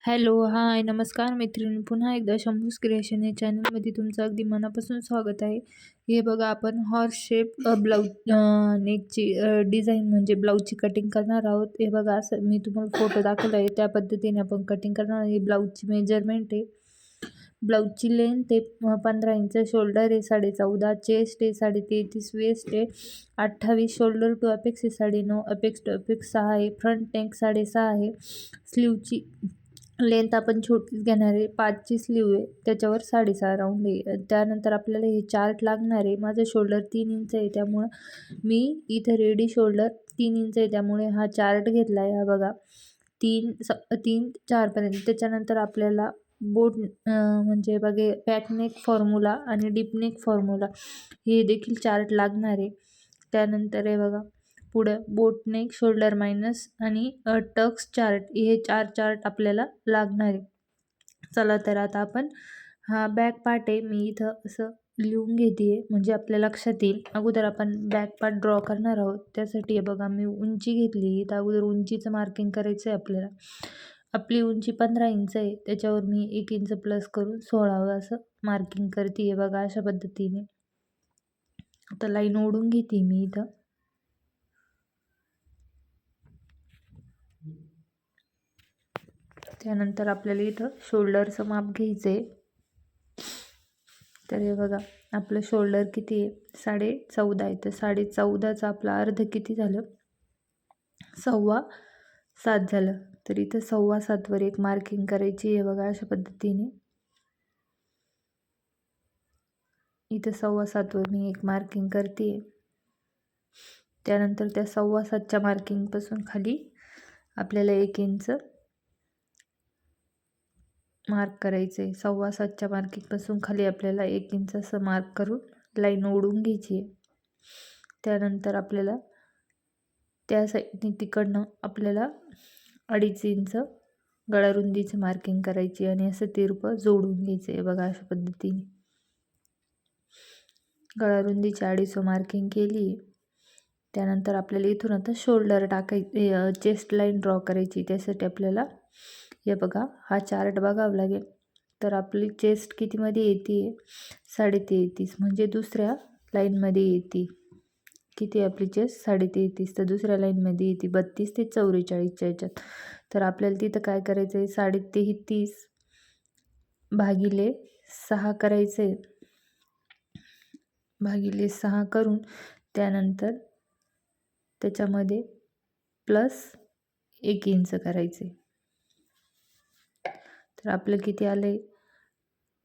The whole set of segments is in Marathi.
हॅलो, हाय, नमस्कार मैत्रिणी. पुन्हा एकदा शंभूज क्रिएशन या चॅनलमध्ये तुमचं अगदी मनापासून स्वागत आहे. हे बघा, आपण हॉर्स शेप ब्लाऊज नेकची डिझाईन म्हणजे ब्लाऊजची कटिंग करणार आहोत. हे बघा, असं मी तुम्हाला फोटो दाखवला आहे त्या पद्धतीने आपण कटिंग करणार आहे. ब्लाऊजची मेजरमेंट आहे, ब्लाऊजची लेंथ आहे 15 इंच, शोल्डर आहे 14.5, चेस्ट आहे 33.5, वेस्ट आहे 28, शोल्डर टू अपेक्स आहे 9.5, अपेक्स टू अपेक्स 6 आहे, फ्रंट नेक 6.5 आहे. स्लीवची लेंथ आपण छोटीच घेणार आहे, 5ची स्लीव आहे, त्याच्यावर 6.5 राऊंड आहे. त्यानंतर आपल्याला हे चार्ट लागणार आहे. माझं शोल्डर 3 इंच आहे, त्यामुळं मी इथं रेडी शोल्डर 3 इंच आहे, त्यामुळे हा चार्ट घेतला आहे. हा बघा, 3 4पर्यंत. त्याच्यानंतर आपल्याला बोट म्हणजे बघे पॅकनेक फॉर्म्युला आणि डीपनेक फॉर्म्युला हे देखील चार्ट लागणार आहे. त्यानंतर हे बघा, पुढं बोटनेक, शोल्डर मायनस आणि टक्स चार्ट, हे 4 चार्ट आपल्याला लागणार आहे. चला तर आता आपण हा बॅक पार्ट आहे, मी इथं असं लिहून घेते म्हणजे आपल्या लक्षात येईल. अगोदर आपण बॅक पार्ट ड्रॉ करणार आहोत. त्यासाठी हे बघा, मी उंची घेतली. तर अगोदर उंचीचं मार्किंग करायचं आहे आपल्याला. आपली उंची 15 इंच आहे, त्याच्यावर मी 1 इंच प्लस करून 16 असं मार्किंग करते आहे. बघा, अशा पद्धतीने आता लाईन ओढून घेते मी इथं. त्यानंतर आपल्याला इथं शोल्डरचं माप घ्यायचं आहे. तर हे बघा, आपलं शोल्डर किती आहे, 14.5 आहे. तर 14.5चं आपलं अर्ध किती झालं, 7.25 झालं. तर इथं 7.25 वर एक मार्किंग करायची आहे. बघा, अशा पद्धतीने इथं 7.25 वर मी एक मार्किंग करते. त्यानंतर त्या 7.25च्या मार्किंगपासून खाली आपल्याला 1 इंच मार्क करायचं आहे. 7.25च्या मार्किंगपासून खाली आपल्याला 1 इंच असं मार्क करून लाईन ओढून घ्यायची आहे. त्यानंतर आपल्याला त्या साईडने तिकडनं आपल्याला 2.5 इंच गळारुंदीचं मार्किंग करायची आणि असं तिरपं जोडून घ्यायचं आहे. बघा, अशा पद्धतीने गळारुंदीची 2.5 मार्किंग केली. त्यानंतर आपल्याला इथून आता शोल्डर टाकायचे, चेस्ट लाईन ड्रॉ करायची. त्यासाठी आपल्याला हे बघा, हा चार्ट बघावा लागेल. तर आपली चेस्ट कितीमध्ये येते, 33.5, म्हणजे दुसऱ्या लाईनमध्ये येते. किती आपली चेस्ट, 33.5, तर दुसऱ्या लाईनमध्ये येते 32 ते 44च्या ह्याच्यात. तर आपल्याला तिथं काय करायचं आहे, 33.5 भागिले 6 करायचं आहे. भागिले 6 करून त्यानंतर त्याच्यामध्ये प्लस 1 इंच करायचे. तर आपलं किती आलं आहे,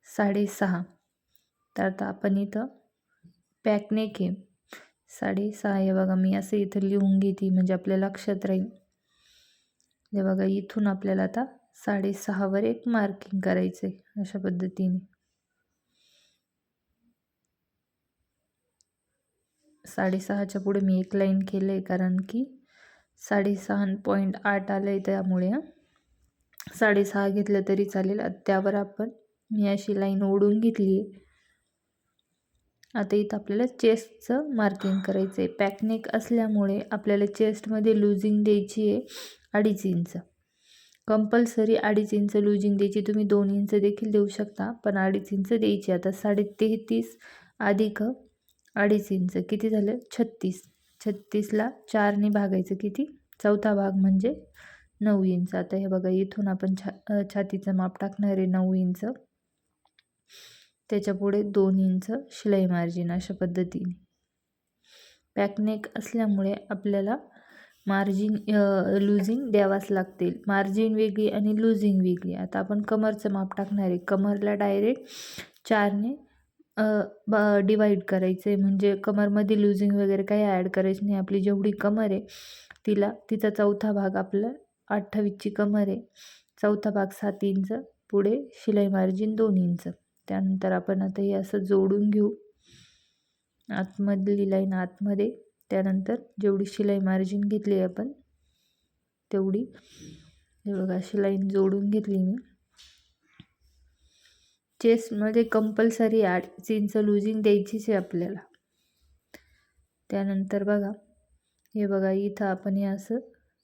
6.5. तर आता आपण इथं पॅकनेक आहे 6.5 आहे. बघा, मी असं इथं लिहून घेते म्हणजे आपल्या लक्षात राहील. हे बघा, इथून आपल्याला आता 6.5 वर एक मार्किंग करायचं आहे. अशा पद्धतीने 6.5च्या पुढे मी एक लाईन केलं आहे, कारण की 6.8 आलं आहे, त्यामुळे 6.5 घेतलं तरी चालेल. त्यावर आपण मी अशी लाईन ओढून घेतली आहे. आता इथं आपल्याला चेस्टचं मार्किंग करायचं आहे. पॅकनेक असल्यामुळे आपल्याला चेस्टमध्ये लुझिंग द्यायची आहे 2.5 इंच. कंपल्सरी 2.5 इंच लुझिंग द्यायची. तुम्ही 2 इंच देखील देऊ शकता, पण 2.5 इंच द्यायची. आता 33.5 अधिक 2.5 इंच किती झालं, 36. 36ला 4ने भागायचं, किती, चौथा भाग म्हणजे 9 इंच. आता हे बघा, इथून आपण छातीचं माप टाकणार आहे 9 इंच. त्याच्यापुढे 2 इंच शिलाई मार्जिन. अशा पद्धतीने पॅकनेक असल्यामुळे आपल्याला मार्जिन लुझिंग द्यावाच लागतील. मार्जिन वेगळी आणि लुझिंग वेगळी. आता आपण कमरचं माप टाकणार आहे. कमरला डायरेक्ट 4ने डिवाईड करायचं आहे, म्हणजे कमरमध्ये लुझिंग वगैरे काही ॲड करायचं नाही. आपली जेवढी कमर आहे तिचा चौथा भाग, आपलं 28ची कमर आहे, चौथा भाग 7 इंच, पुढे शिलाई मार्जिन 2 इंच. त्यानंतर आपण आता हे असं जोडून घेऊ, आतमधली लाईन आतमध्ये. त्यानंतर जेवढी शिलाई मार्जिन घेतली आपण तेवढी, हे बघा, अशी लाईन जोडून घेतली मी. चेस्टमध्ये कंपल्सरी 2.5 इंच लुझिंग द्यायचीच आहे आपल्याला. त्यानंतर बघा, हे बघा, इथं आपण हे असं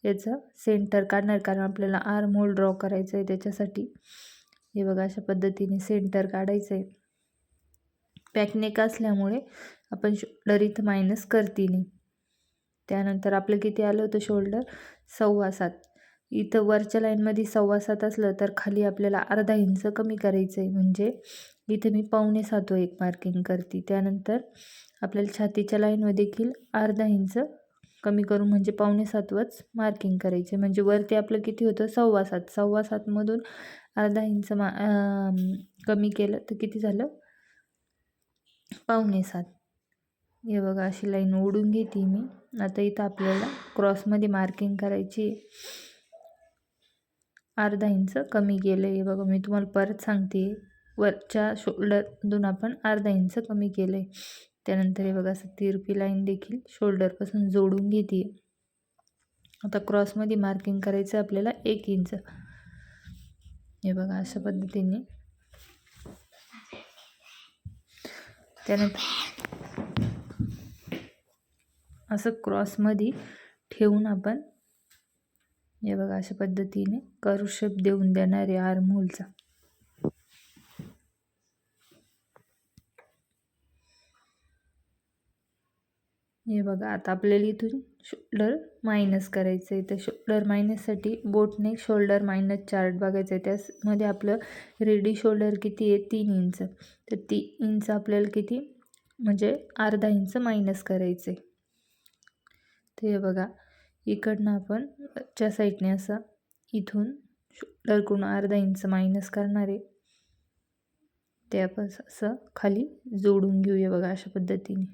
याचं सेंटर काढणार, कारण आपल्याला आर्म होल ड्रॉ करायचं आहे त्याच्यासाठी. हे बघा अशा पद्धतीने सेंटर काढायचं आहे. पॅकनेक असल्यामुळे आपण शोल्डर इथं मायनस करते नाही. त्यानंतर आपलं किती आलं होतं शोल्डर 7.25. इथं वरच्या लाईनमध्ये 7.25 असलं तर खाली आपल्याला अर्धा इंच कमी करायचं आहे, म्हणजे इथं मी 7.25 एक मार्किंग करते. त्यानंतर आपल्याला छातीच्या लाईनमध्ये देखील अर्धा इंच कमी करून म्हणजे 7.25च मार्किंग करायचे. म्हणजे वरती आपलं किती होतं 7.25. 7.25मधून अर्धा इंच कमी केलं तर किती झालं 7.25. हे बघा अशी लाईन ओढून घेते मी. आता इथं आपल्याला क्रॉसमध्ये मार्किंग करायची, अर्धा इंच कमी केलं आहे. बघा मी तुम्हाला परत सांगते, वरच्या शोल्डरमधून आपण अर्धा इंच कमी केलं आहे. त्यानंतर हे बघा असं तिरपी लाईन देखील शोल्डरपासून जोडून घेते. आता क्रॉसमध्ये मार्किंग करायचं आपल्याला 1 इंच. हे बघा अशा पद्धतीने. त्यानंतर असं क्रॉसमध्ये ठेवून आपण हे बघा अशा पद्धतीने कर्व शेप देऊन देणार आहे आर्म होलचा. हे बघा आता आपल्याला इथून शोल्डर मायनस करायचं आहे. तर शोल्डर मायनससाठी बोटने शोल्डर मायनस चार्ट बघायचं आहे. त्यामध्ये आपलं रेडी शोल्डर किती आहे 3 इंच. तर 3 इंच आपल्याला किती म्हणजे अर्धा इंच मायनस करायचं आहे. तर हे बघा इकडनं आपण वरच्या साईडने असं इथून शोल्डरकडून अर्धा इंच मायनस करणार आहे. ते आपण असं खाली जोडून घेऊया बघा अशा पद्धतीने.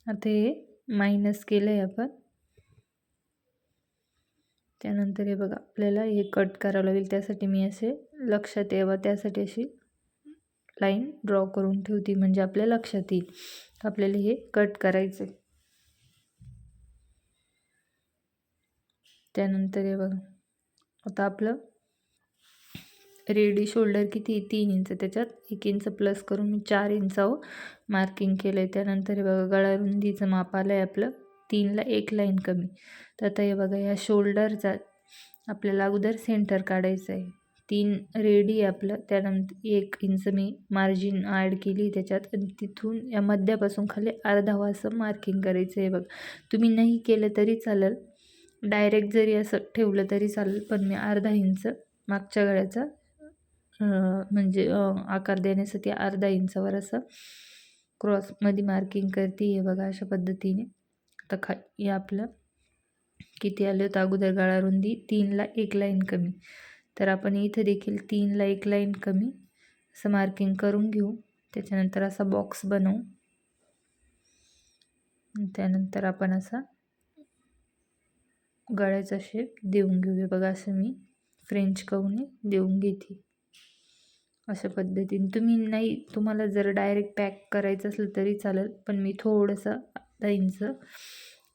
आता हे मायनस केलं आहे आपण. त्यानंतर हे बघा आपल्याला हे कट करावं लागेल. त्यासाठी मी असे लक्षात यावं त्यासाठी अशी लाईन ड्रॉ करून ठेवते, म्हणजे आपल्या लक्षात येईल आपल्याला हे कट करायचं आहे. त्यानंतर हे बघा आता आपलं रेडी शोल्डर किती 3 इंच, त्याच्यात 1 इंच प्लस करून मी 4 इंचावर मार्किंग केलं आहे. त्यानंतर हे बघा गळा रुंदीचं माप आलं आहे आपलं 3ला 1 लाईन कमी. तर आता हे बघा या शोल्डरचा आपल्याला अगोदर सेंटर काढायचं आहे. 3 रेडी आहे आपलं. त्यानंतर 1 इंच मी मार्जिन ॲड केली त्याच्यात, आणि तिथून या मध्यापासून खाली अर्धा असं मार्किंग करायचं आहे. बघ तुम्ही नाही केलं तरी चालेल, डायरेक्ट जरी असं ठेवलं तरी चालेल, पण मी अर्धा इंच मागच्या गळ्याचा म्हणजे आकार देण्यासाठी अर्धा इंचावर असं क्रॉसमध्ये मार्किंग करते. हे बघा अशा पद्धतीने. आता हे आपलं किती आलं होतं अगोदर गळा रुंदी 3ला 1 लाईन कमी. तर आपण इथं देखील 3ला 1 लाईन कमी असं मार्किंग करून घेऊ. त्याच्यानंतर असा बॉक्स बनवू. त्यानंतर आपण असा गळ्याचा शेप देऊन घेऊया. बघा असं मी फ्रेंच कर्वने देऊन घेते अशा पद्धतीने. तुम्हाला जर डायरेक्ट पॅक करायचं असलं तरी चालेल, पण मी थोडंसं अर्धा इंच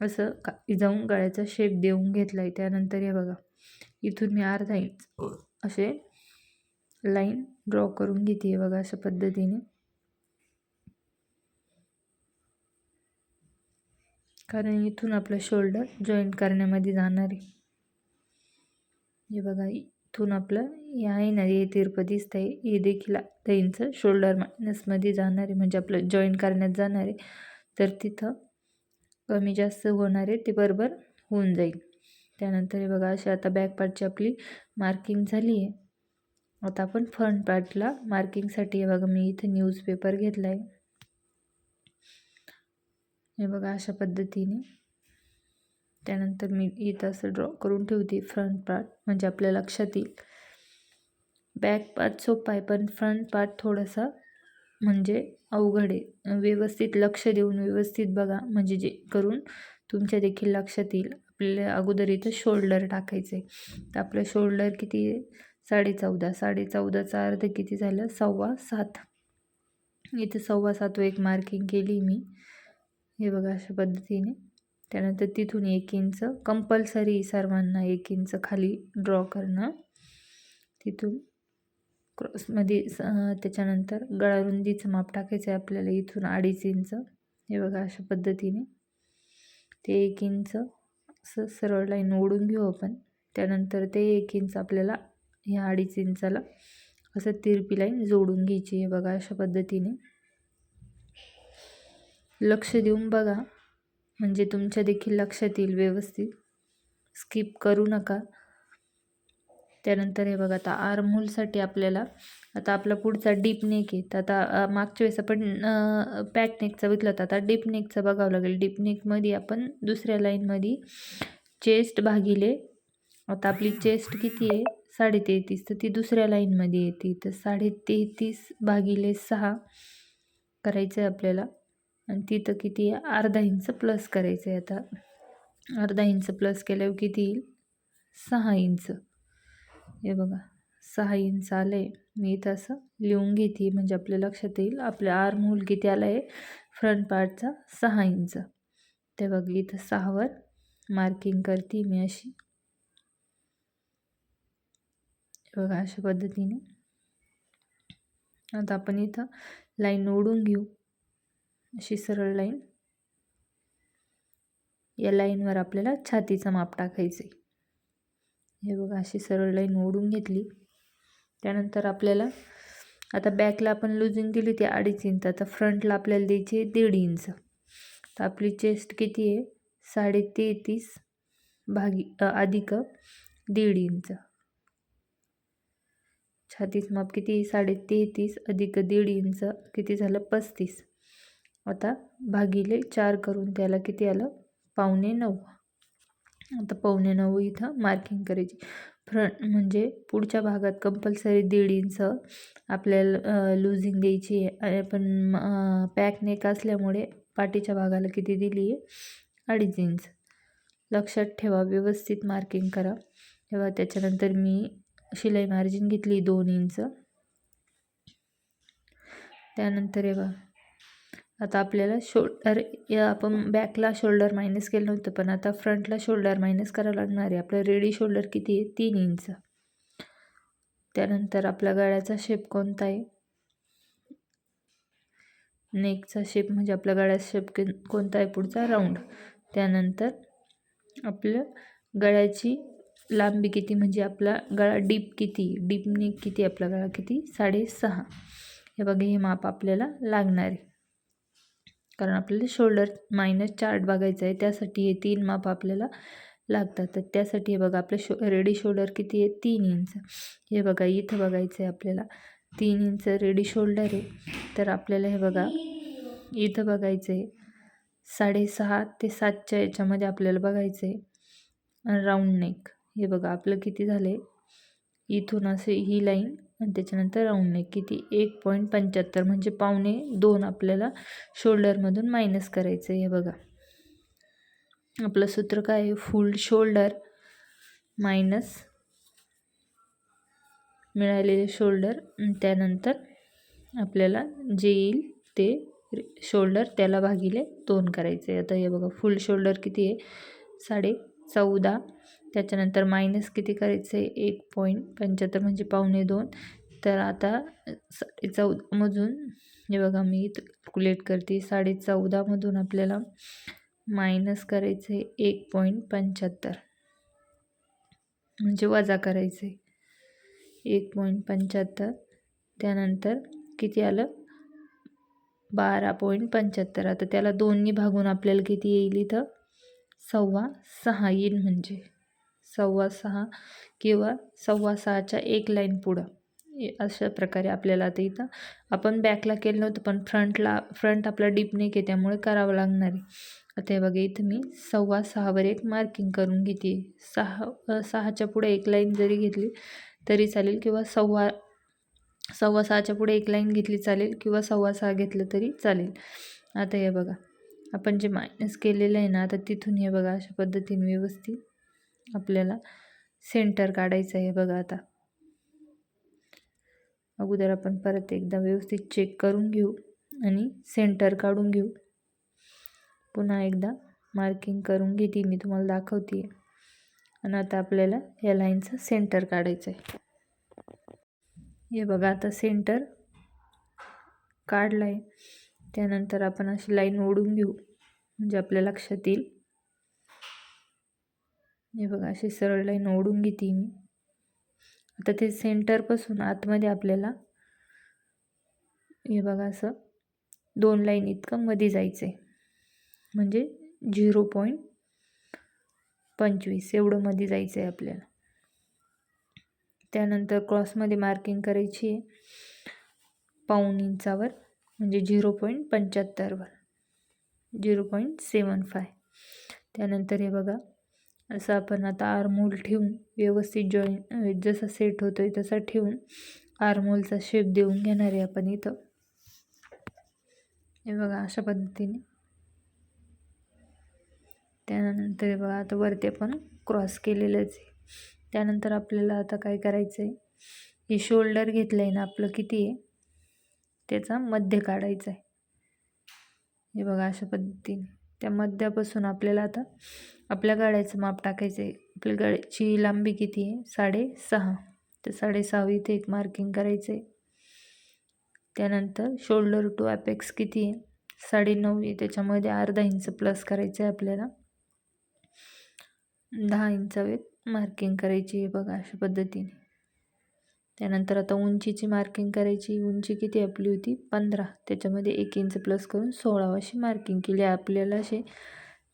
असं जाऊन गळ्याचा शेप देऊन घेतला आहे. त्यानंतर हे बघा इथून मी अर्धा इंच असे लाईन ड्रॉ करून घेते. बघा अशा पद्धतीने, कारण इथून आपलं शोल्डर जॉईंट करण्यामध्ये जाणार आहे. हे बघा इथून आपलं हे आहे ना, हे तिरपं दिसत आहे, हे देखील अर्धा इंच शोल्डर मायनसमध्ये जाणार आहे, म्हणजे आपलं जॉईंट करण्यात जाणार आहे. तर तिथं कमी जास्त होणार आहे ते बरोबर होऊन जाईल. त्यानंतर हे बघा अशी आता बॅक पार्टची आपली मार्किंग झाली आहे. आता आपण फ्रंट पार्टला मार्किंगसाठी हे बघा मी इथं न्यूजपेपर घेतला आहे. हे बघा अशा पद्धतीने. त्यानंतर मी इथं असं ड्रॉ करून ठेवते फ्रंट पार्ट, म्हणजे आपल्या लक्षात येईल. बॅक पार्ट सोपा आहे, पण फ्रंट पार्ट थोडासा म्हणजे अवघड आहे. व्यवस्थित लक्ष देऊन व्यवस्थित बघा, म्हणजे जे करून तुमच्या देखील लक्षात येईल. आपल्याला अगोदर इथं शोल्डर टाकायचं आहे. तर आपलं शोल्डर किती आहे 14.5. 14.5चा अर्ध किती झालं 7.25. इथं 7.25 एक मार्किंग केली मी. हे बघा अशा पद्धतीने. त्यानंतर तिथून 1 इंच कंपल्सरी सर्वांना 1 इंच खाली ड्रॉ करणं. तिथून क्रॉसमध्ये त्याच्यानंतर गळा रुंदीचं माप टाकायचं आहे आपल्याला इथून 2.5 इंच. हे बघा अशा पद्धतीने ते 1 इंच असं सरळ लाईन ओढून घेऊ आपण. त्यानंतर ते 1 इंच आपल्याला ह्या 2.5 इंचाला असं तिरपी लाईन जोडून घ्यायची. हे बघा अशा पद्धतीने लक्ष देऊन बघा, म्हणजे तुमच्या देखील लक्षात येईल व्यवस्थित, स्किप करू नका. त्यानंतर हे बघा आता आर्म होलसाठी आपल्याला आता आपला पुढचा डीप नेक आहे. तर आता मागच्या वेळेस आपण पॅक नेकचा बघितला होता, आता डीप नेकचा बघावं लागेल. डीप नेकमध्ये आपण दुसऱ्या लाईनमध्ये चेस्ट भागिले, आता आपली चेस्ट किती आहे 33.5, तर ती दुसऱ्या लाईनमध्ये येते. तर 33.5 भागिले 6 करायचं आहे आपल्याला. आणि तिथं किती आहे अर्धा इंच प्लस करायचं आहे. आता अर्धा इंच प्लस केल्यावर किती येईल 6 इंच. हे बघा 6 इंच आलं आहे. मी इथं असं लिहून घेते म्हणजे आपल्या लक्षात येईल. आपल्या आर्म होल किती आला आहे फ्रंट पार्टचा 6 इंच. ते बघा इथं 6वर मार्किंग करते मी अशी. बघा अशा पद्धतीने आता आपण इथं लाईन ओढून घेऊ अशी सरळ लाईन. या लाईनवर आपल्याला छातीचं माप टाकायचं आहे. हे बघा अशी सरळ लाईन ओढून घेतली. त्यानंतर आपल्याला आता बॅकला आपण लुजिंग दिली ती 2.5 इंच, आता फ्रंटला आपल्याला द्यायची 1.5 इंच. तर आपली चेस्ट किती आहे 33.5 अधिक 1.5 इंच. छातीचं माप किती 33.5 अधिक 1.5 इंच किती झालं 35. आता भागिले 4 करून त्याला किती आलं 8.25. आता 8.25 इथं मार्किंग करायची. फ्रंट म्हणजे पुढच्या भागात कंपल्सरी 1.5 इंच आपल्याला लुजिंग द्यायची आहे. पण पॅक नेक असल्यामुळे पाठीच्या भागाला किती दिली आहे 2.5 इंच. लक्षात ठेवा, व्यवस्थित मार्किंग करा. तेव्हा त्याच्यानंतर मी शिलाई मार्जिन घेतली 2 इंच. त्यानंतर हे बघा आता आपल्याला शोल्डर, आपण बॅकला शोल्डर मायनस केलं नव्हतं, पण आता फ्रंटला शोल्डर मायनस करावं लागणार आहे. आपलं रेडी शोल्डर किती आहे 3 इंच. त्यानंतर आपला गळ्याचा शेप कोणता आहे, नेकचा शेप म्हणजे आपल्या गळ्याचा शेप कोणता आहे पुढचा राऊंड. त्यानंतर आपलं गळ्याची लांबी किती म्हणजे आपला गळा डीप किती, डीप नेक किती, आपला गळा किती 6.5. हे बघा हे माप आपल्याला लागणार आहे, कारण आपल्याला शोल्डर मायनस चार्ट बघायचं आहे. त्यासाठी हे 3 माप आपल्याला लागतात. तर त्यासाठी हे बघा आपलं रेडी शोल्डर किती आहे 3 इंच. हे बघा इथं बघायचं आहे आपल्याला 3 इंच रेडी शोल्डर आहे. तर आपल्याला हे बघा इथं बघायचं आहे 6.5 ते 7च्या याच्यामध्ये आपल्याला बघायचं आहे राऊंड नेक. हे बघा आपलं किती झालं आहे, इथून असे ही लाईन आणि त्याच्यानंतर राऊंड नेक किती 1.75 म्हणजे 1.25 आपल्याला शोल्डरमधून मायनस करायचं आहे. हे बघा आपलं सूत्र काय आहे, फुल शोल्डर मायनस मिळालेले शोल्डर, त्यानंतर आपल्याला जे येईल ते शोल्डर त्याला भागिले 2 करायचे आहे. आता हे बघा फुल शोल्डर किती आहे 14.5, त्याच्यानंतर मायनस किती करायचं आहे 1.75 म्हणजे 1.25. तर आता 14.5मधून हे बघा मी कॅल्क्युलेट करते 14.5मधून आपल्याला मायनस करायचं आहे 1.75 म्हणजे वजा करायचं आहे 1.75. त्यानंतर किती आलं 12.75. आता त्याला 2नी भागून आपल्याला किती येईल इथं 6.25 येईल, म्हणजे 6.25 किंवा 6.25च्या एक लाईन पुढं. अशा प्रकारे आपल्याला आता इथं आपण बॅकला केलं नव्हतं, पण फ्रंट आपला डीप नेक आहे त्यामुळे करावं लागणार आहे. आता हे बघा इथं मी 6.25वर एक मार्किंग करून घेते. 6च्या पुढे एक लाईन जरी घेतली तरी चालेल, किंवा 6.25च्या पुढे एक लाईन घेतली चालेल, किंवा 6.25 घेतलं तरी चालेल. आता हे बघा आपण जे मायनस केलेलं आहे ना, आता तिथून हे बघा अशा पद्धतीने व्यवस्थित आपल्याला सेंटर काढायचं आहे. बघा आता अगोदर आपण परत एकदा व्यवस्थित चेक करून घेऊ आणि सेंटर काढून घेऊ. पुन्हा एकदा मार्किंग करून घेते मी, तुम्हाला दाखवते. आणि आता आपल्याला या लाईनचं सेंटर काढायचं आहे. हे बघा आता सेंटर काढलं आहे. त्यानंतर आपण अशी लाईन ओढून घेऊ म्हणजे आपल्या लक्षात येईल. हे बघा अशी सरळ लाईन ओढून घेते मी. आता ते सेंटरपासून आतमध्ये आपल्याला हे बघा असं 2 लाईन इतकं मध्ये जायचं आहे, म्हणजे 0.25 एवढं मध्ये जायचं आहे आपल्याला. त्यानंतर क्रॉसमध्ये मार्किंग करायची आहे पाऊण इंचावर, म्हणजे 0.75वर 0.75. त्यानंतर हे बघा असं आपण आता आर्महोल ठेवून व्यवस्थित जॉईन जसा सेट होतोय तसा ठेवून आर्महोलचा शेप देऊन घेणार आहे आपण इथं. हे बघा अशा पद्धतीने. त्यानंतर हे बघा आता वरती आपण क्रॉस केलेलंच आहे. त्यानंतर आपल्याला आता काय करायचं आहे, हे शोल्डर घेतलं आहे ना आपलं किती आहे त्याचा मध्य काढायचा आहे. हे बघा अशा पद्धतीने त्या मध्यापासून आपल्याला आता आपल्या गळ्याचं माप टाकायचं आहे. आपल्या गळ्याची लांबी किती आहे 6.5, तर 6.5 इथे एक मार्किंग करायचं आहे. त्यानंतर शोल्डर टू अपेक्स किती आहे 9.5 आहे, त्याच्यामध्ये अर्धा इंच प्लस करायचं आहे आपल्याला. 10 इंचावर मार्किंग करायची आहे बघा अशा पद्धतीने. त्यानंतर आता उंचीची मार्किंग करायची. उंची किती आपली होती 15, त्याच्यामध्ये 1 इंच प्लस करून 16 अशी मार्किंग केली. आपल्याला असे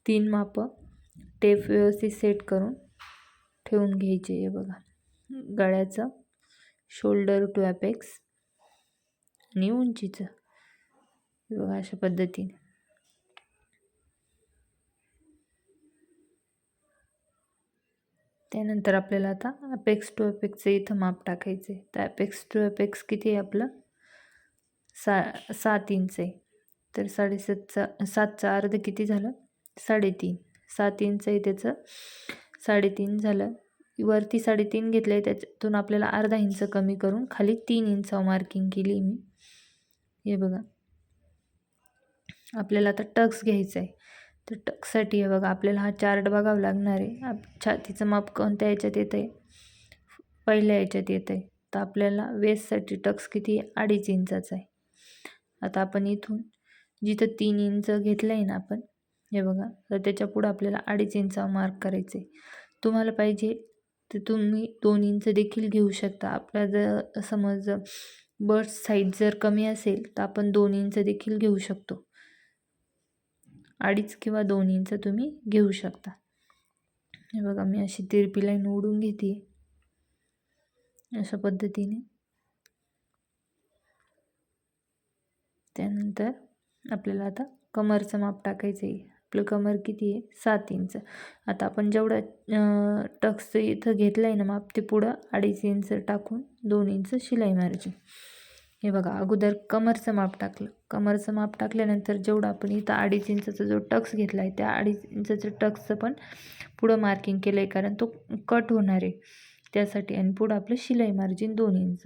3 मापं टेप व्यवस्थित सेट करून ठेवून घ्यायचे आहे बघा. गळ्याचं, शोल्डर टू अपेक्स आणि उंचीचं हे बघा अशा पद्धतीने. त्यानंतर आपल्याला आता अपेक्स टू अपेक्सचं इथं माप टाकायचं आहे. तर अपेक्स टू अपेक्स किती आहे आपलं 7 इंच आहे, तर 7चा अर्ध किती झालं 3.5. 7 इंच आहे त्याचं 3.5 झालं. वरती 3.5 घेतलं आहे, त्याच्यातून आपल्याला अर्धा इंच कमी करून खाली 3 इंचावर मार्किंग केली मी. हे बघा आपल्याला आता टक्स घ्यायचं आहे. तर टक्ससाठी हे बघा आपल्याला हा चार्ट बघावा लागणार आहे. छातीचं माप कोणत्या याच्यात येतं आहे, पहिल्या याच्यात येतं आहे. तर आपल्याला वेस्टसाठी टक्स किती 2.5 इंचाचा आहे. आता आपण इथून जिथं 3 इंच घेतलं आहे ना आपण, हे बघा तर त्याच्या पुढं आपल्याला 2.5 इंचावर मार्क करायचं आहे. तुम्हाला पाहिजे तर तुम्ही 2 इंच देखील घेऊ शकता. आपला जर समज बस्ट साईज जर कमी असेल तर आपण 2 इंच देखील घेऊ शकतो. 2.5 किंवा 2 इंच तुम्ही घेऊ शकता. हे बघा मी अशी तिरपी लाईन ओढून घेते अशा पद्धतीने. त्यानंतर आपल्याला आता कमरचं माप टाकायचं आहे. आपलं कमर किती आहे 7 इंच. आता आपण जेवढं टक्सचं इथं घेतलं आहे ना माप, ते पुढं 2.5 इंच टाकून 2 इंच शिलाई मारायची. हे बघा अगोदर कमरचं माप टाकलं. कमरचं माप टाकल्यानंतर जेवढं आपण इथं 2.5 इंचाचा जो टक्स घेतला आहे त्या 2.5 इंचाचं टक्सचं पण पुढं मार्किंग केलं आहे, कारण तो कट होणार आहे त्यासाठी. आणि पुढं आपलं शिलाई मार्जिन 2 इंच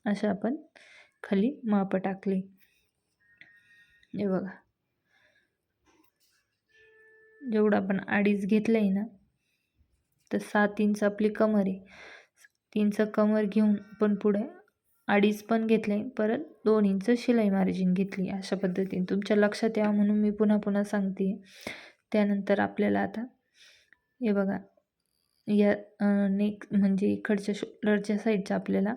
अशा आपण खाली माप टाकले. हे बघा जेवढं आपण 2.5 घेतलं आहे ना, तर 7 इंच आपली कमर आहे. 7 इंच कमर घेऊन आपण पुढे 2.5 पण घेतलं आहे, परत 2 इंच शिलाई मार्जिन घेतली. अशा पद्धतीने तुमच्या लक्षात यावं म्हणून मी पुन्हा पुन्हा सांगते. त्यानंतर आपल्याला आता हे बघा या नेक म्हणजे इकडच्या शोल्डरच्या साईडच्या आपल्याला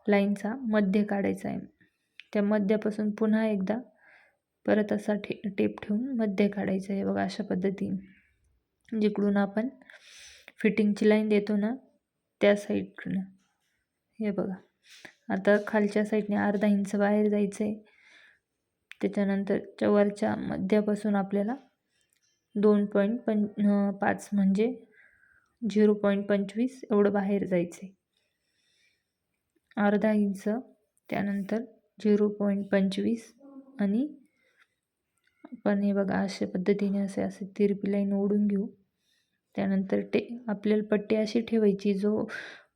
लाईनचा मध्य काढायचा आहे. त्या मध्यापासून पुन्हा एकदा परत असा टेप ठेवून मध्य काढायचं आहे बघा अशा पद्धतीने. जिकडून आपण फिटिंगची लाईन देतो ना त्या साईडकडनं. हे बघा आता खालच्या साईडने अर्धा इंच बाहेर जायचं आहे. त्याच्यानंतर वरच्या मध्यापासून आपल्याला 2.5 म्हणजे 0.25 एवढं बाहेर जायचं आहे. अर्धा इंच, त्यानंतर 0.25 आणि आपण हे बघा अशा पद्धतीने असे तिरपी लाईन ओढून घेऊ. त्यानंतर आपल्याला पट्टी अशी ठेवायची, जो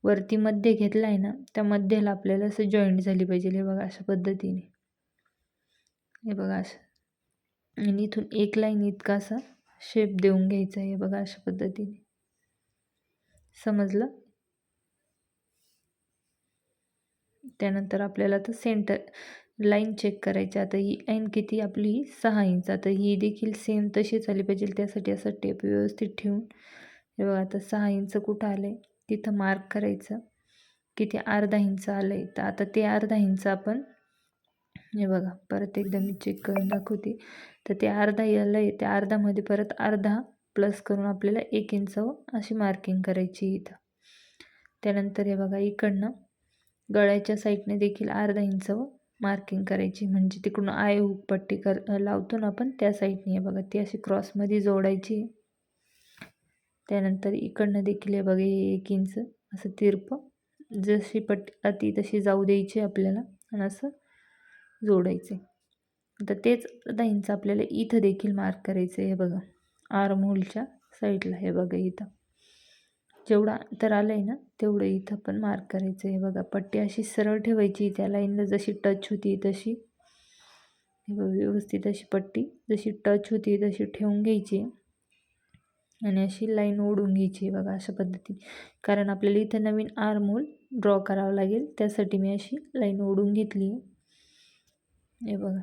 वरती मध्य घेतला आहे ना त्या मध्याला आपल्याला असं जॉईंट झाली पाहिजे. हे बघा अशा पद्धतीने. हे बघा असं आणि इथून एक लाईन इतका असा शेप देऊन घ्यायचा आहे. हे बघा अशा पद्धतीने. समजलं. त्यानंतर आपल्याला तर लाईन चेक करायची. आता ही लाईन किती आपली 6 इंच. आता ही देखील सेम तशीच आली पाहिजे. त्यासाठी असं टेप व्यवस्थित ठेवून हे बघा आता 6 इंच कुठं आलं आहे तिथं मार्क करायचं. किती अर्धा इंच आलं आहे. तर आता ते अर्धा इंच आपण हे बघा परत एकदा मी चेक करून दाखवते. तर ते अर्धा आलं आहे त्या अर्धामध्ये परत अर्धा प्लस करून आपल्याला 1 इंच अशी मार्किंग करायची इथं. त्यानंतर हे बघा इकडनं गळ्याच्या साईडने देखील अर्धा इंच मार्किंग करायची. म्हणजे तिकडून आय हुक पट्टी लावतो ना आपण त्या साईडने हे बघा ती अशी क्रॉसमध्ये जोडायची. त्यानंतर इकडनं देखील हे बघा 1 इंच असं तिरपं जशी पट्टी ती तशी जाऊ द्यायची आपल्याला आणि असं जोडायचे. आता तेच अर्धा इंच आपल्याला इथं देखील मार्क करायचं आहे. हे बघा आर्म होलच्या साईडला हे बघा इथं जेवढा तर आलं आहे ना तेवढं इथं पण मार्क करायचं आहे. बघा पट्टी अशी सरळ ठेवायची त्या लाईनला जशी टच होती तशी हे बघा व्यवस्थित अशी पट्टी जशी टच होती तशी ठेवून घ्यायची आणि अशी लाईन ओढून घ्यायची. बघा अशा पद्धतीने कारण आपल्याला इथं नवीन आर्म होल ड्रॉ करावं लागेल त्यासाठी मी अशी लाईन ओढून घेतली. हे बघा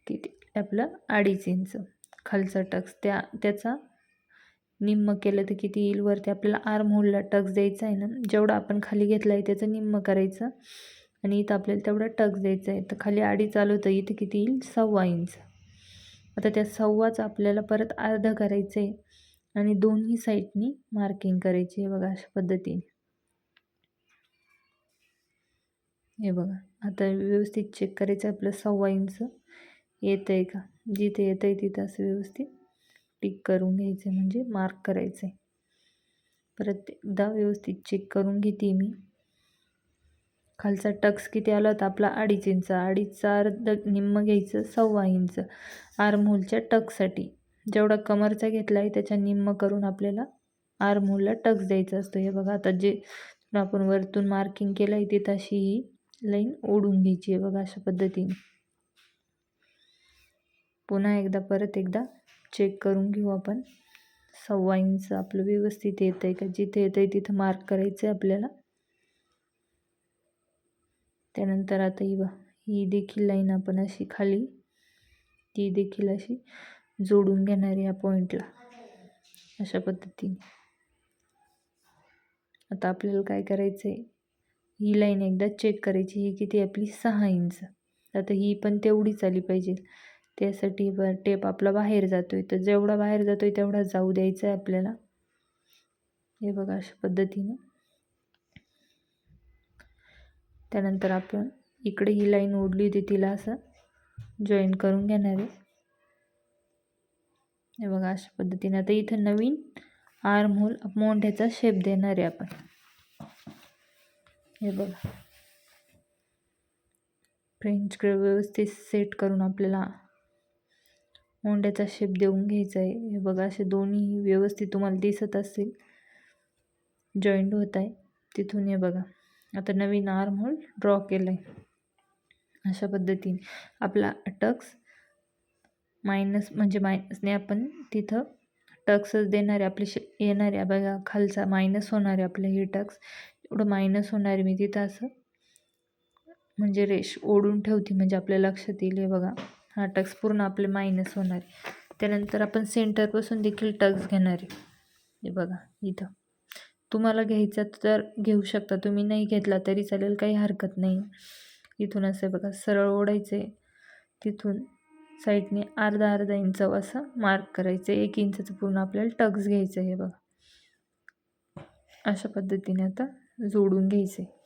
किती आपलं 2.5 इंच खालचा टक्स त्याचा निम्म केलं तर किती येईल. वरती आपल्याला आर्म होलला टक्स द्यायचा आहे ना जेवढा आपण खाली घेतला आहे त्याचं निम्म करायचं आणि इथं आपल्याला तेवढा टक्स द्यायचा आहे. तर खाली 2.5 आलं तर इथं किती येईल 1.25 इंच. आता त्या 1.25चं आपल्याला परत अर्धा करायचं आहे आणि दोन्ही साईडनी मार्किंग करायची आहे. बघा अशा पद्धतीने हे बघा आता व्यवस्थित चेक करायचं आपलं 1.25 इंच येतं आहे का. जिथे येतं आहे तिथं असं व्यवस्थित टिक करून घ्यायचं म्हणजे मार्क करायचं आहे. परत एकदा व्यवस्थित चेक करून घेते मी. खालचा टक्स किती आला होता आपला 2.5 इंच. 2.5चा अर्ध निम्म घ्यायचं 1.25 इंच आर्म होलच्या टक्ससाठी. जेवढा कमरचा घेतला आहे त्याच्या निम्म करून आपल्याला आर्म होलला टक्स द्यायचा असतो. हे बघा आता जे आपण वरतून मार्किंग केलं आहे तिथं अशी ही लाईन ओढून घ्यायची आहे. बघा अशा पद्धतीने पुन्हा एकदा परत एकदा चेक करून घेऊ आपण. 1.25 इंच आपलं व्यवस्थित येतं आहे का. जिथे येतं आहे तिथं मार्क करायचं आहे आपल्याला. त्यानंतर आता ही देखील लाईन आपण अशी खाली ती देखील अशी जोडून घेणार या पॉईंटला अशा पद्धतीने. आता आपल्याला काय करायचं आहे ही लाईन एकदा चेक करायची. ही किती आपली 6 इंच. आता ही पण तेवढीच आली पाहिजे. त्यासाठी टेप आपला बाहेर जातो आहे तर जेवढा बाहेर जातो आहे तेवढा जाऊ द्यायचा आहे आपल्याला. हे बघा अशा पद्धतीने. त्यानंतर आपण इकडे ही लाईन ओढली होती तिला असं जॉईन करून घेणार आहे. हे बघा अशा पद्धतीने. आता इथं नवीन आर्म होल मोंढ्याचा शेप देणार आहे आपण. हे बघा फ्रेंच कर्व व्यवस्थित सेट करून आपल्याला मोंढ्याचा शेप देऊन घ्यायचा आहे. हे बघा असे दोन्ही व्यवस्थित तुम्हाला दिसत असतील जॉईंट होत आहे तिथून. हे बघा आता नवीन आर्म होल ड्रॉ केलं आहे अशा पद्धतीने. आपला टक्स मायनस म्हणजे मायनसने आपण तिथं टक्सच देणार आहे आपली येणार आहे. बघा खालचा मायनस होणार आहे आपलं हे टक्स एवढं मायनस होणार आहे. मी तिथं असं म्हणजे रेष ओढून ठेवते म्हणजे आपल्या लक्षात येईल. हे बघा हा टक्स पूर्ण आपले मायनस होणार आहे. त्यानंतर आपण सेंटरपासून देखील टक्स घेणार आहे. हे बघा इथं तुम्हाला घ्यायचा तर घेऊ शकता, तुम्ही नाही घेतला तरी चालेल, काही हरकत नाही. इथून असं बघा सरळ ओढायचं आहे. तिथून साईडने अर्धा अर्धा इंच असं मार्क करायचं आहे. 1 इंचचं पूर्ण आपल्याला टक्स घ्यायचं आहे. हे बघा अशा पद्धतीने आता जोडून घ्यायचं आहे.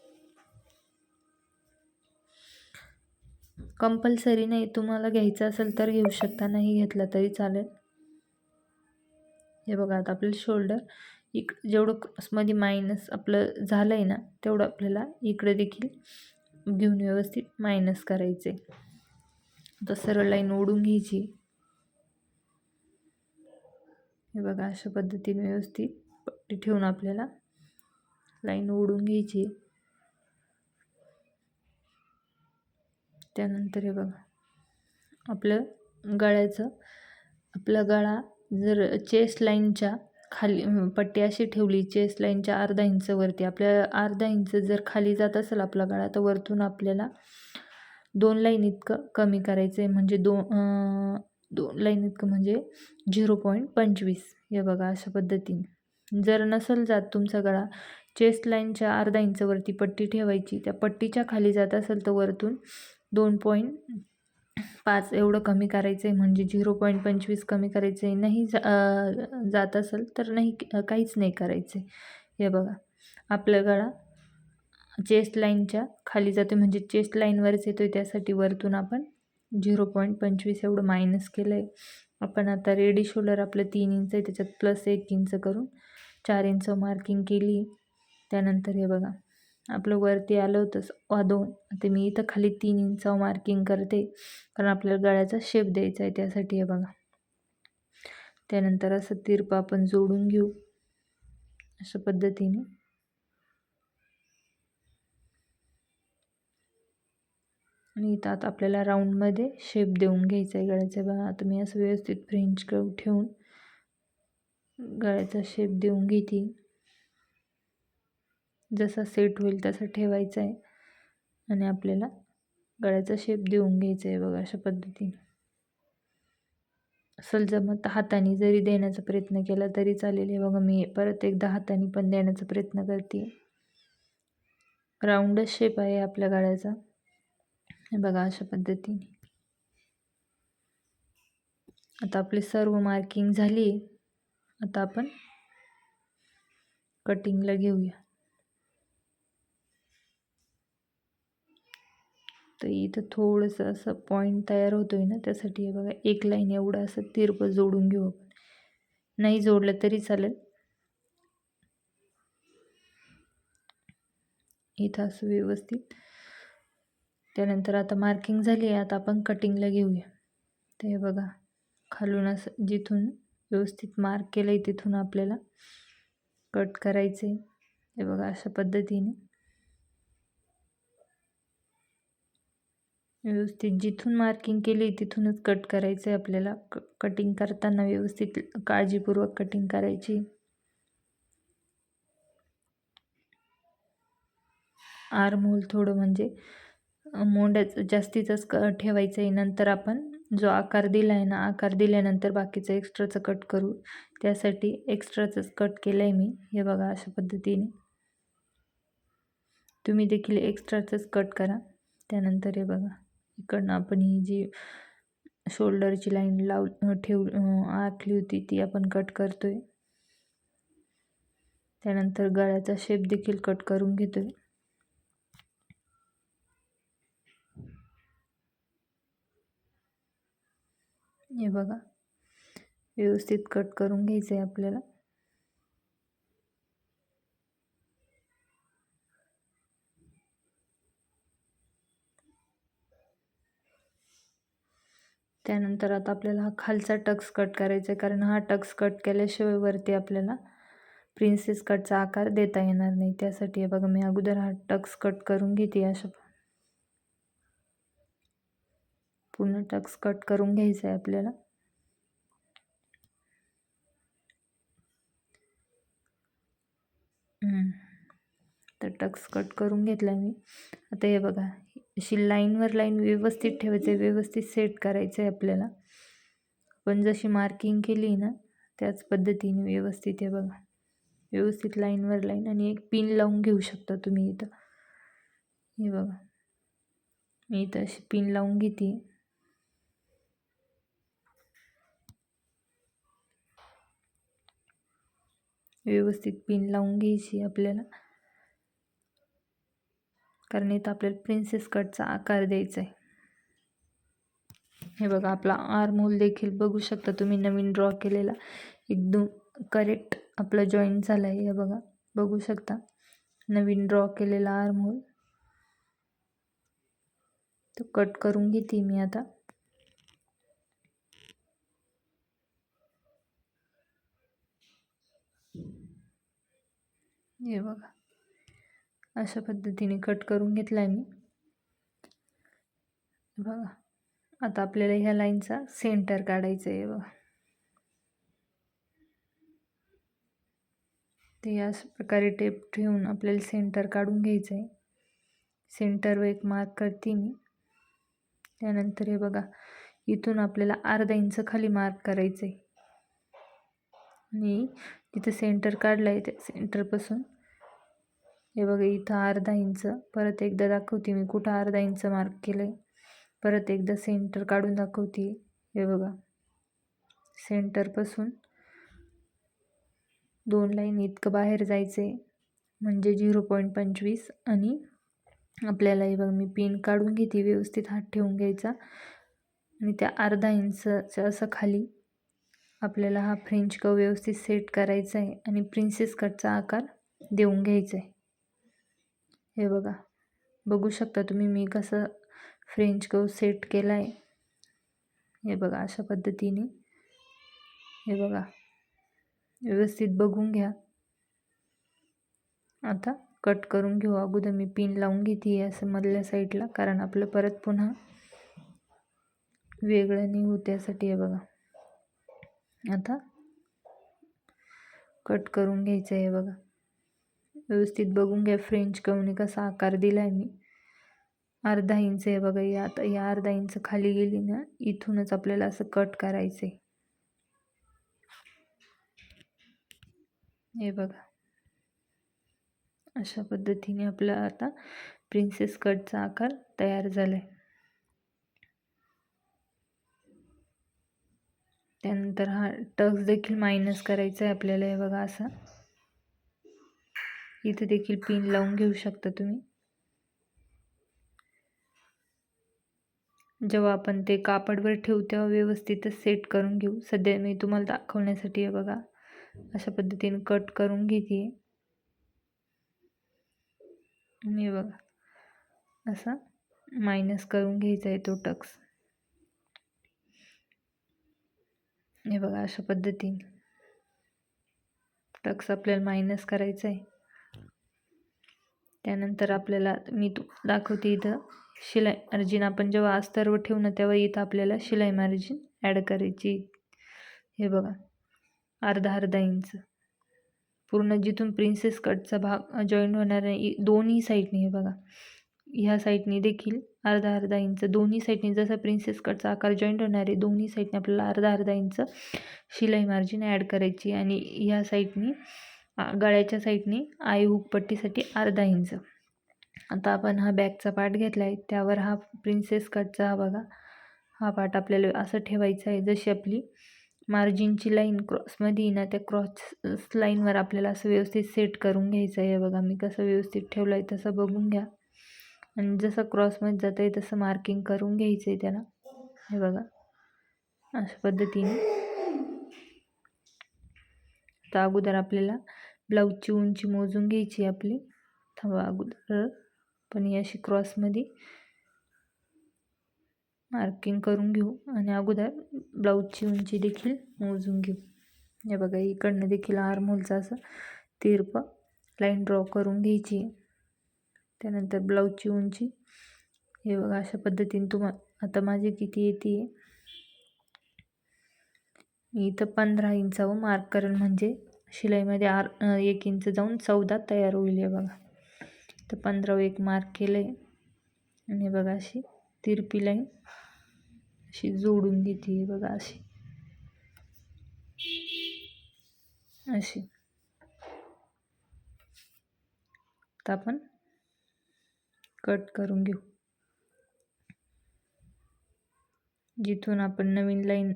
कंपल्सरी नाही, तुम्हाला घ्यायचं असेल तर घेऊ शकता, नाही घेतला तरी चालेल. हे बघा आता आपलं शोल्डर जेवढं क्रॉसमध्ये मायनस आपलं झालं आहे ना तेवढं आपल्याला इकडे देखील घेऊन व्यवस्थित मायनस करायचं आहे. आता सरळ लाईन ओढून घ्यायची. हे बघा अशा पद्धतीने व्यवस्थित पट्टी ठेवून आपल्याला लाईन ओढून घ्यायची. त्यानंतर हे बघा आपलं गळ्याचं आपला गळा जर चेस्ट लाईनच्या खाली पट्टी अशी ठेवली चेस्ट लाईनच्या अर्धा इंचवरती. आपल्या अर्धा इंच जर खाली जात असेल आपला गळा, तर वरतून आपल्याला 2 लाईन इतकं कमी करायचं आहे. म्हणजे 2 लाईन इतकं म्हणजे 0.25. हे बघा अशा पद्धतीने. जर नसेल जात तुमचा गळा, चेस्ट लाईनच्या अर्धा इंचवरती पट्टी ठेवायची. त्या पट्टीच्या खाली जात असेल तर वरतून 2.5 एवढं कमी करायचं आहे. म्हणजे 0.25 कमी करायचं आहे. नाही जात असेल तर नाही, काहीच नाही करायचं आहे. हे बघा आपला गळा चेस्ट लाईनच्या खाली जातो, म्हणजे चेस्ट लाईनवरच येतो आहे. त्यासाठी वरतून आपण 0.25 एवढं मायनस केलं आहे. आपण आता रेडी शोल्डर आपलं 3 इंच आहे, त्याच्यात प्लस 1 इंच करून 4 इंच मार्किंग केली. त्यानंतर हे बघा आपलं वरती आलं होतं 2. आता मी इथं खाली 3 इंच मार्किंग करते, कारण आपल्याला गळ्याचा शेप द्यायचा आहे त्यासाठी. हे बघा त्यानंतर असं तिरपं आपण जोडून घेऊ अशा पद्धतीने. आणि इथं आता आपल्याला राऊंडमध्ये शेप देऊन घ्यायचा आहे गळ्याचा. बघा आता मी असं व्यवस्थित फ्रेंच कर्व ठेवून गळ्याचा शेप देऊन घेते. जसा सेट होईल तसा ठेवायचा आहे आणि आपल्याला गळ्याचा शेप देऊन घ्यायचा आहे. बघा अशा पद्धतीने. असल जमत हाताने जरी देण्याचा प्रयत्न केला तरी चालेल. हे बघा मी परत एकदा हाताने पण देण्याचा प्रयत्न करते. राऊंडच शेप आहे आपल्या गळ्याचा. हे बघा अशा पद्धतीने. आता आपली सर्व मार्किंग झाली. आता आपण कटिंगला घेऊया. तर इथं थोडंसं असं पॉईंट तयार होतोय ना, त्यासाठी हे बघा एक लाईन एवढं असं तिरपं जोडून घेऊ आपण. नाही जोडलं तरी चालेल. इथं असं व्यवस्थित. त्यानंतर आता मार्किंग झाली आहे. आता आपण कटिंगला घेऊया. तर हे बघा खालून असं जिथून व्यवस्थित मार्क केलं आहे तिथून आपल्याला कट करायचं आहे. हे बघा अशा पद्धतीने व्यवस्थित जिथून मार्किंग केली तिथूनच कट करायचं आहे आपल्याला. कटिंग करताना व्यवस्थित काळजीपूर्वक कटिंग करायची. आर्म होल थोडं म्हणजे मोंड्याचं जास्तीचंच ठेवायचं आहे. नंतर आपण जो आकार दिला आहे ना, आकार दिल्यानंतर बाकीचं एक्स्ट्राचं कट करू. त्यासाठी एक्स्ट्राचंच कट केलं आहे मी. हे बघा अशा पद्धतीने तुम्ही देखील एक्स्ट्राचंच कट करा. त्यानंतर हे बघा इकडनं आपण ही जी शोल्डरची लाईन आखली होती ती आपण कट करतोय. त्यानंतर गळ्याचा शेप देखील कट करून घेतोय. हे बघा व्यवस्थित कट करून घ्यायचं आहे आपल्याला. त्यानंतर आता आपल्याला हा खालचा टक्स कट करायचा आहे, कारण हा टक्स कट केल्याशिवाय वरती आपल्याला प्रिन्सेस कटचा आकार देता येणार नाही. त्यासाठी हे बघा मी अगोदर हा टक्स कट करून घेते. अशा पूर्ण टक्स कट करून घ्यायचा आहे आपल्याला. तर टक्स कट करून घेतला मी. आता हे बघा अशी लाईनवर लाईन व्यवस्थित ठेवायचं आहे, व्यवस्थित सेट करायचं आहे आपल्याला. पण जशी मार्किंग केली ना त्याच पद्धतीने व्यवस्थित. हे बघा व्यवस्थित लाईनवर लाईन आणि एक पिन लावून घेऊ शकता तुम्ही इथं. हे बघा मी इथं अशी पिन लावून घेते. व्यवस्थित पिन लावून घ्यायची आपल्याला, कारण इथं आपल्याला प्रिन्सेस कटचा आकार द्यायचा आहे. हे बघा आपला आर्म होल देखील बघू शकता तुम्ही नवीन ड्रॉ केलेला एकदम करेक्ट आपला जॉईंट झाला आहे. हे बघा बघू शकता नवीन ड्रॉ केलेला आर्म होल. तो कट करून घेते मी आता. हे बघा अशा पद्धतीने कट करून घेतला आहे मी. बघा आता आपल्याला ह्या लाईनचा सेंटर काढायचा आहे. बघा ते याच प्रकारे टेप ठेवून आपल्याला सेंटर काढून घ्यायचं आहे. सेंटरवर एक मार्क करते मी. त्यानंतर हे बघा, इथून आपल्याला अर्धा इंच खाली मार्क करायचं आहे आणि तिथं सेंटर काढलं आहे त्या सेंटरपासून हे बघा इथं अर्धा इंच. परत एकदा दाखवते मी कुठं अर्धा इंच मार्क केलं आहे. परत एकदा सेंटर काढून दाखवते. हे बघा, सेंटरपासून 2 लाईन इतकं बाहेर जायचं आहे म्हणजे 0.25. आणि आपल्याला हे बघा मी पिन काढून घेते, व्यवस्थित हात ठेवून घ्यायचा आणि त्या अर्धा इंचच्या असं खाली आपल्याला हा फ्रेंच कर्व व्यवस्थित सेट करायचा आहे आणि प्रिन्सेस कटचा आकार देऊन घ्यायचा आहे. हे बघा, बघू शकता तुम्ही मी कसं फ्रेंच कर्व सेट केला आहे. हे बघा अशा पद्धतीने. हे बघा, व्यवस्थित बघून घ्या. आता कट करून घेऊ. अगोदर मी पिन लावून घेते असं मधल्या साईडला, कारण आपलं परत पुन्हा वेगळं नाही होत त्यासाठी. हे बघा, आता कट करून घ्यायचं आहे. बघा, व्यवस्थित बघून घ्या फ्रेंच कर्वने कसा आकार दिला आहे मी. अर्धा इंच आहे बघा, आता या अर्धा इंच खाली गेली ना, इथूनच आपल्याला असं कट करायचं आहे. हे बघा, अशा पद्धतीने आपला आता प्रिन्सेस कटचा आकार तयार झाला आहे. त्यानंतर हा टक्स देखील मायनस करायचा आहे आपल्याला. हे बघा, असं इथे देखील पिन लावून घेऊ शकता तुम्ही. जेव्हा आपण ते कापडवर ठेवू तेव्हा व्यवस्थितच सेट करून घेऊ. सध्या मी तुम्हाला दाखवण्यासाठी हे बघा अशा पद्धतीने कट करून घेते आणि हे बघा असा मायनस करून घ्यायचा आहे तो टक्स. हे बघा अशा पद्धतीने टक्स आपल्याला मायनस करायचा आहे. त्यानंतर आपल्याला मी दाखवते इथं शिलाई मार्जिन. आपण जेव्हा अस्तरवर ठेवू ना तेव्हा इथं आपल्याला शिलाई मार्जिन ॲड करायची. हे बघा, अर्धा इंच पूर्ण जिथून प्रिन्सेस कटचा भाग जॉईंट होणार आहे दोन्ही साईडने. हे बघा, ह्या साईडने देखील अर्धा इंच, दोन्ही साईडने जसं प्रिन्सेस कटचा आकार जॉईंट होणार आहे दोन्ही साईडने आपल्याला अर्धा इंच शिलाई मार्जिन ॲड करायची. आणि ह्या साईडने गळ्याच्या साईडने आई हुक पट्टीसाठी अर्धा इंच. आता आपण हा बॅकचा पार्ट घेतला आहे त्यावर हा प्रिन्सेस कटचा हा बघा हा पार्ट आपल्याला असं ठेवायचा आहे. जशी आपली मार्जिनची लाईन क्रॉसमध्ये ना त्या क्रॉस लाईनवर आपल्याला असं व्यवस्थित सेट करून घ्यायचं आहे. बघा मी कसं व्यवस्थित ठेवलं आहे तसं बघून घ्या आणि जसं क्रॉसमध्ये जातं आहे तसं मार्किंग करून घ्यायचं आहे त्याला. हे बघा अशा पद्धतीने. तर अगोदर आपल्याला ब्लाऊजची उंची मोजून घ्यायची आपली. थांबा, अगोदर पण ही अशी क्रॉसमध्ये मार्किंग करून घेऊ आणि अगोदर ब्लाऊजची उंची देखील मोजून घेऊ. हे बघा, इकडनं देखील आर्महोलचा असं तिरपं लाईन ड्रॉ करून घ्यायची. त्यानंतर ब्लाऊजची उंची हे बघा अशा पद्धतीने. आता माझी किती येते, मी इथं 15 इंचावर मार्क करेन म्हणजे शिलाईमध्ये 1 इंच जाऊन 14 तयार होईल. हे बघा, तर 15वर एक मार्क केलं आहे आणि बघा अशी तिरपी लाईन अशी जोडून घेते. हे बघा अशी अशी. तर आपण कट करून घेऊ. जिथून आपण नवीन लाईन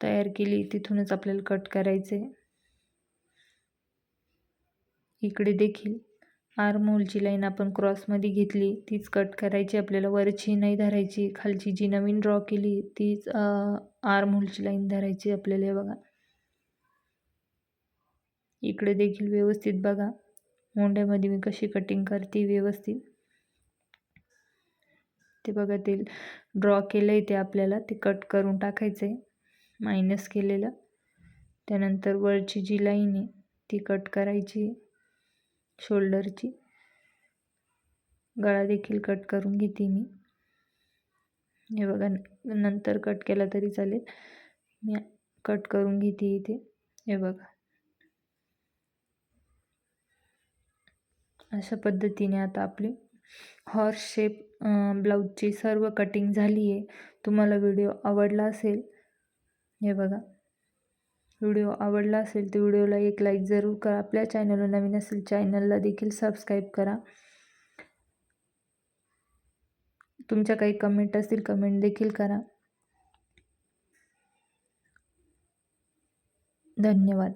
तयार केली तिथूनच आपल्याला कट करायचे. इकडे देखील आर्महोलची लाईन आपण क्रॉसमध्ये घेतली तीच कट करायची आपल्याला. वरची नाही धरायची, खालची जी नवीन ड्रॉ केली तीच आर्महोलची लाईन धरायची आपल्याला. हे बघा, इकडे देखील व्यवस्थित बघा मोंढ्यामध्ये मी कशी कटिंग करते व्यवस्थित. ते बघा, ते ड्रॉ केलं आहे ते आपल्याला ते कट करून टाकायचं आहे मायनस केलेलं. त्यानंतर वरची जी लाईन आहे ती कट करायची, शोल्डरची. गळा देखील कट करून घेते मी. हे बघा, नंतर कट केला तरी चालेल, मी कट करून घेते इथे. हे बघा अशा पद्धतीने आता आपली हॉर्स शेप ब्लाऊजची सर्व कटिंग झाली आहे. तुम्हाला व्हिडिओ आवडला असेल, हे बघा, व्हिडिओ आवडला असेल तर व्हिडिओला एक लाईक जरूर करा. आपल्या चॅनलवर नवीन असेल चॅनलला देखील सबस्क्राईब करा. तुमच्या काही कमेंट असतील कमेंट देखील करा. धन्यवाद.